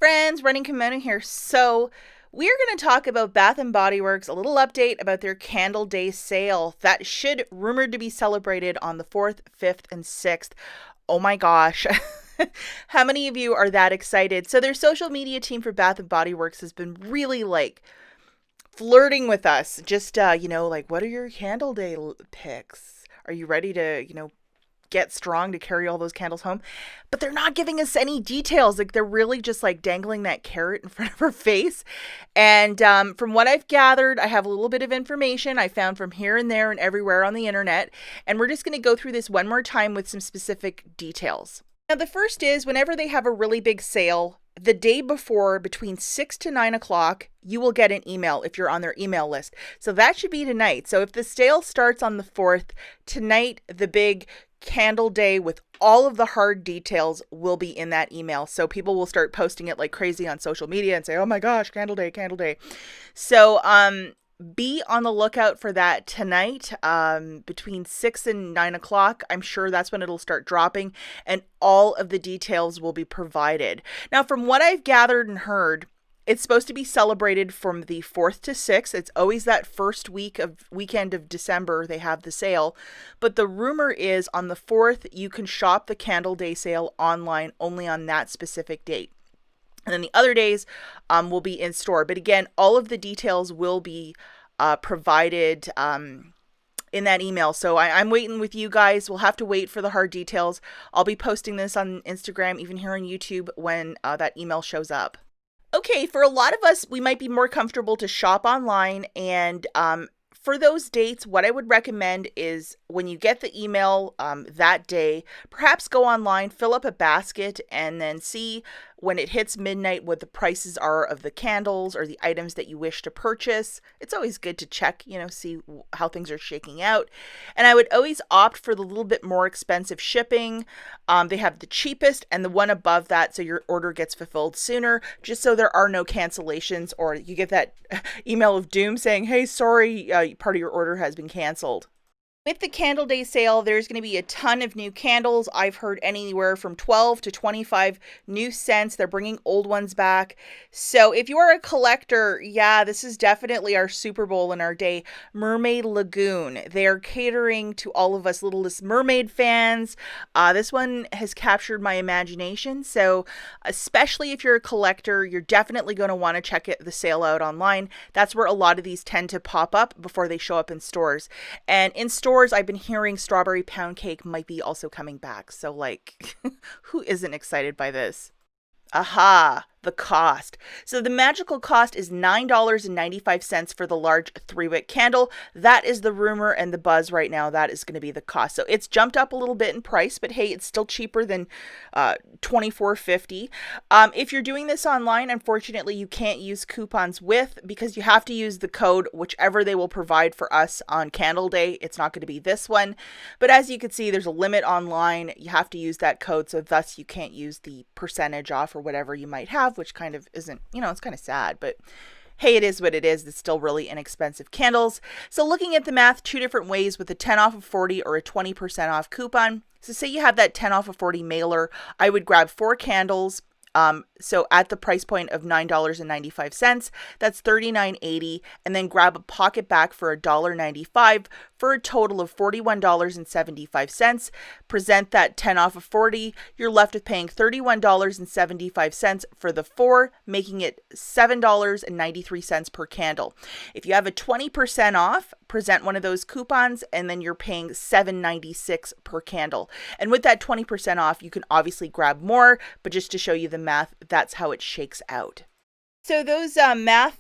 friends, Running Kimono here. So we're going to talk about Bath & Body Works, a little update about their Candle Day sale that should rumored to be celebrated on the 4th, 5th, and 6th. Oh my gosh. How many of you are that excited? So their social media team for Bath & Body Works has been really flirting with us. Just, what are your Candle Day pics? Are you ready to, get strong to carry all those candles home? But they're not giving us any details. They're really just dangling that carrot in front of her face. And from what I've gathered, I have a little bit of information I found from here and there and everywhere on the internet. And we're just going to go through this one more time with some specific details. Now, the first is whenever they have a really big sale, the day before, between 6 to 9 o'clock, you will get an email if you're on their email list. So that should be tonight. So if the sale starts on the 4th, tonight, the big Candle Day with all of the hard details will be in that email. So people will start posting it like crazy on social media and say, oh my gosh, Candle Day, Candle Day. So, be on the lookout for that tonight, between 6 and 9 o'clock. I'm sure that's when it'll start dropping and all of the details will be provided. Now, from what I've gathered and heard, it's supposed to be celebrated from the 4th to 6th. It's always that first weekend of December they have the sale. But the rumor is on the 4th, you can shop the Candle Day sale online only on that specific date. And then the other days will be in store. But again, all of the details will be provided in that email. So I'm waiting with you guys. We'll have to wait for the hard details. I'll be posting this on Instagram, even here on YouTube, when that email shows up. Okay, for a lot of us, we might be more comfortable to shop online. And for those dates, what I would recommend is when you get the email that day, perhaps go online, fill up a basket, and then see when it hits midnight what the prices are of the candles or the items that you wish to purchase. It's always good to check, see how things are shaking out. And I would always opt for the little bit more expensive shipping. They have the cheapest and the one above that, so your order gets fulfilled sooner, just so there are no cancellations or you get that email of doom saying, hey, sorry, part of your order has been canceled. With the Candle Day sale, there's going to be a ton of new candles. I've heard anywhere from 12 to 25 new scents. They're bringing old ones back. So if you are a collector, this is definitely our Super Bowl in our day. Mermaid Lagoon. They are catering to all of us Littlest Mermaid fans. This one has captured my imagination. So especially if you're a collector, you're definitely going to want to check the sale out online. That's where a lot of these tend to pop up before they show up in stores. And in stores, I've been hearing strawberry pound cake might be also coming back. So who isn't excited by this? Aha, the cost. So the magical cost is $9.95 for the large 3-wick candle. That is the rumor and the buzz right now. That is going to be the cost. So it's jumped up a little bit in price, but hey, it's still cheaper than $24.50. If you're doing this online, unfortunately, you can't use coupons because you have to use the code, whichever they will provide for us on Candle Day. It's not going to be this one. But as you can see, there's a limit online. You have to use that code, so thus you can't use the percentage off or whatever you might have, which kind of isn't, it's kind of sad, but hey, it is what it is. It's still really inexpensive candles. So looking at the math, 2 different ways with a 10 off of 40 or a 20% off coupon. So say you have that 10 off of 40 mailer, I would grab 4 candles. So at the price point of $9.95, that's $39.80, and then grab a pocket back for $1.95 for a total of $41.75. Present that 10 off of 40, you're left with paying $31.75 for the 4, making it $7.93 per candle. If you have a 20% off, present one of those coupons, and then you're paying $7.96 per candle. And with that 20% off, you can obviously grab more, but just to show you the math, that's how it shakes out. So those math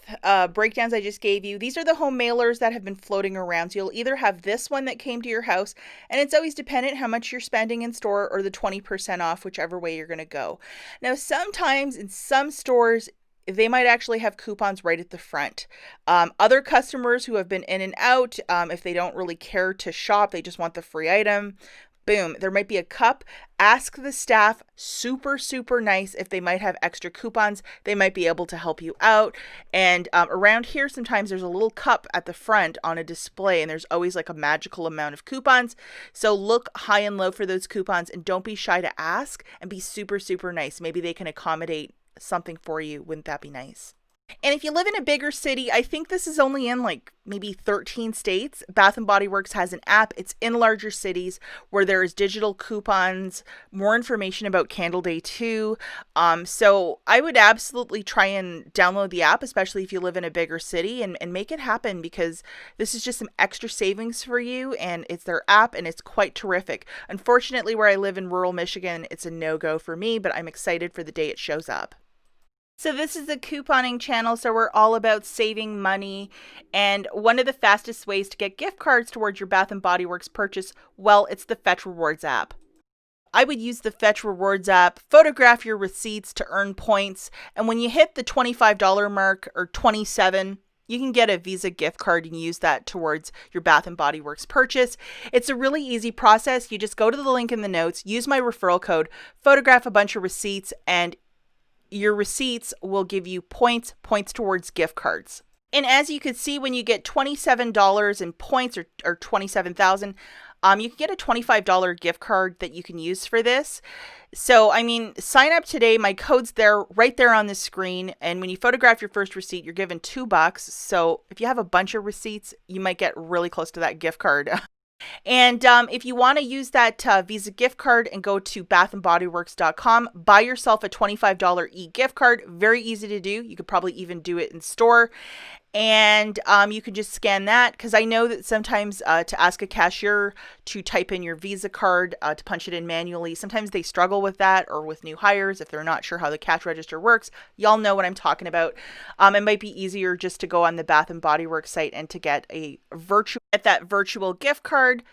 breakdowns I just gave you, these are the home mailers that have been floating around. So you'll either have this one that came to your house, and it's always dependent how much you're spending in store, or the 20% off, whichever way you're going to go. Now, sometimes in some stores, they might actually have coupons right at the front. Other customers who have been in and out, if they don't really care to shop, they just want the free item, boom, there might be a cup. Ask the staff, super, super nice, if they might have extra coupons. They might be able to help you out. And around here, sometimes there's a little cup at the front on a display, and there's always like a magical amount of coupons. So look high and low for those coupons, and don't be shy to ask, and be super, super nice. Maybe they can accommodate something for you. Wouldn't that be nice? And if you live in a bigger city, I think this is only in like maybe 13 states. Bath and Body Works has an app. It's in larger cities where there is digital coupons, more information about Candle Day too. So I would absolutely try and download the app, especially if you live in a bigger city, and make it happen, because this is just some extra savings for you, and it's their app and it's quite terrific. Unfortunately, where I live in rural Michigan, it's a no-go for me, but I'm excited for the day it shows up. So this is a couponing channel, so we're all about saving money. And one of the fastest ways to get gift cards towards your Bath & Body Works purchase, well, it's the Fetch Rewards app. I would use the Fetch Rewards app, photograph your receipts to earn points, and when you hit the $25 mark, or $27, you can get a Visa gift card and use that towards your Bath & Body Works purchase. It's a really easy process. You just go to the link in the notes, use my referral code, photograph a bunch of receipts, and your receipts will give you points towards gift cards. And as you can see, when you get $27 in points, or 27,000, you can get a $25 gift card that you can use for this. So, I mean, sign up today. My code's there, right there on the screen. And when you photograph your first receipt, you're given $2. So if you have a bunch of receipts, you might get really close to that gift card. And if you want to use that Visa gift card and go to bathandbodyworks.com, buy yourself a $25 e-gift card. Very easy to do. You could probably even do it in store. And you can just scan that, because I know that sometimes to ask a cashier to type in your Visa card, to punch it in manually, sometimes they struggle with that, or with new hires if they're not sure how the cash register works. Y'all know what I'm talking about. It might be easier just to go on the Bath and Body Works site and to get that virtual gift card.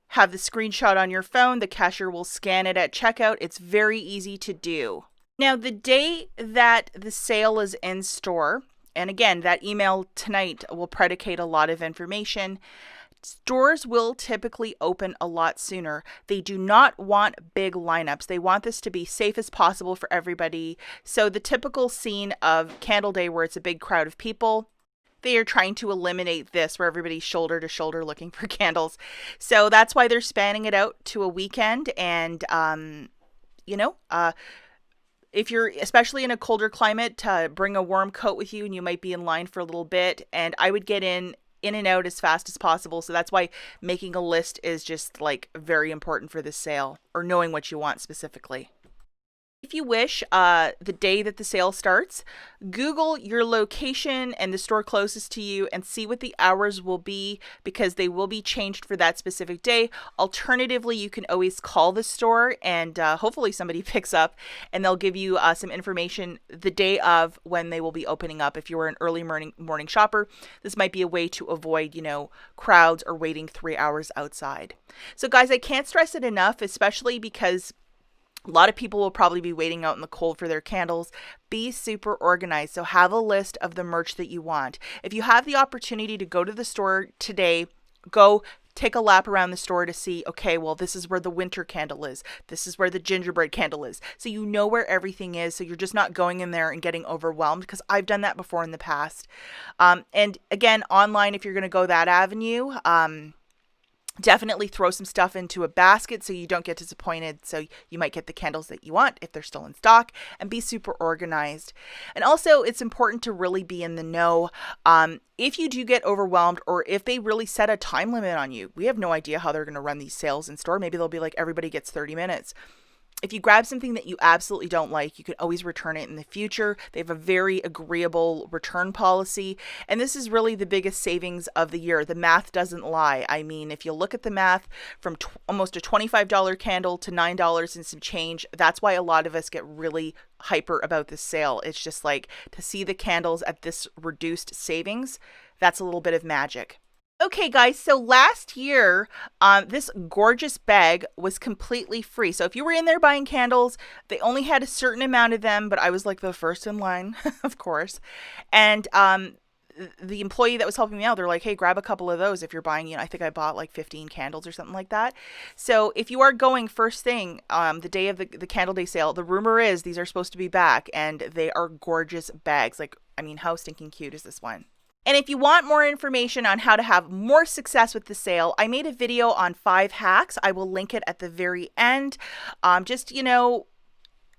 Have the screenshot on your phone. The cashier will scan it at checkout. It's very easy to do. Now, the day that the sale is in store, and again, that email tonight will predicate a lot of information, stores will typically open a lot sooner. They do not want big lineups. They want this to be safe as possible for everybody. So the typical scene of Candle Day, where it's a big crowd of people, they are trying to eliminate this, where everybody's shoulder to shoulder looking for candles. So that's why they're spanning it out to a weekend. And, if you're especially in a colder climate, bring a warm coat with you, and you might be in line for a little bit. And I would get in and out as fast as possible. So that's why making a list is just like very important for this sale, or knowing what you want specifically. If you wish, the day that the sale starts, Google your location and the store closest to you and see what the hours will be, because they will be changed for that specific day. Alternatively, you can always call the store, and hopefully somebody picks up, and they'll give you some information the day of when they will be opening up. If you were an early morning shopper, this might be a way to avoid, crowds or waiting 3 hours outside. So guys, I can't stress it enough, especially because a lot of people will probably be waiting out in the cold for their candles. Be super organized. So have a list of the merch that you want. If you have the opportunity to go to the store today, go take a lap around the store to see, okay, well, this is where the winter candle is. This is where the gingerbread candle is. So you know where everything is. So you're just not going in there and getting overwhelmed, because I've done that before in the past. And again, online, if you're going to go that avenue, definitely throw some stuff into a basket so you don't get disappointed. So you might get the candles that you want if they're still in stock, and be super organized. And also, it's important to really be in the know. If you do get overwhelmed, or if they really set a time limit on you, we have no idea how they're going to run these sales in store. Maybe they'll be like, everybody gets 30 minutes. If you grab something that you absolutely don't like, you can always return it in the future. They have a very agreeable return policy. And this is really the biggest savings of the year. The math doesn't lie. I mean, if you look at the math from almost a $25 candle to $9 and some change, that's why a lot of us get really hyper about this sale. It's just like, to see the candles at this reduced savings, that's a little bit of magic. Okay, guys, so last year, this gorgeous bag was completely free. So if you were in there buying candles, they only had a certain amount of them, but I was like the first in line, of course. And the employee that was helping me out, they're like, hey, grab a couple of those if you're buying, I think I bought like 15 candles or something like that. So if you are going first thing, the day of the Candle Day sale, the rumor is these are supposed to be back, and they are gorgeous bags. Like, I mean, how stinking cute is this one? And if you want more information on how to have more success with the sale, I made a video on 5 hacks. I will link it at the very end.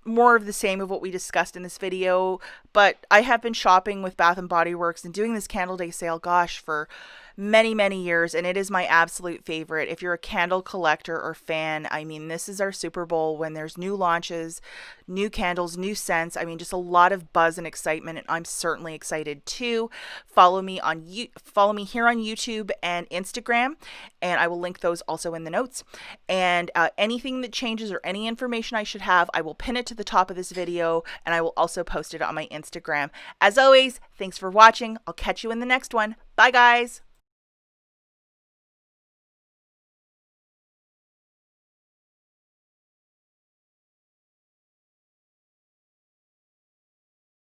more of the same of what we discussed in this video, but I have been shopping with Bath and Body Works and doing this Candle Day sale, gosh, for many years, and it is my absolute favorite. If you're a candle collector or fan, I mean, this is our Super Bowl when there's new launches, new candles, new scents. I mean, just a lot of buzz and excitement, and I'm certainly excited too. Follow me here on YouTube and Instagram, and I will link those also in the notes. And anything that changes or any information I should have, I will pin it to the top of this video, and I will also post it on my Instagram. As always, thanks for watching. I'll catch you in the next one. Bye, guys.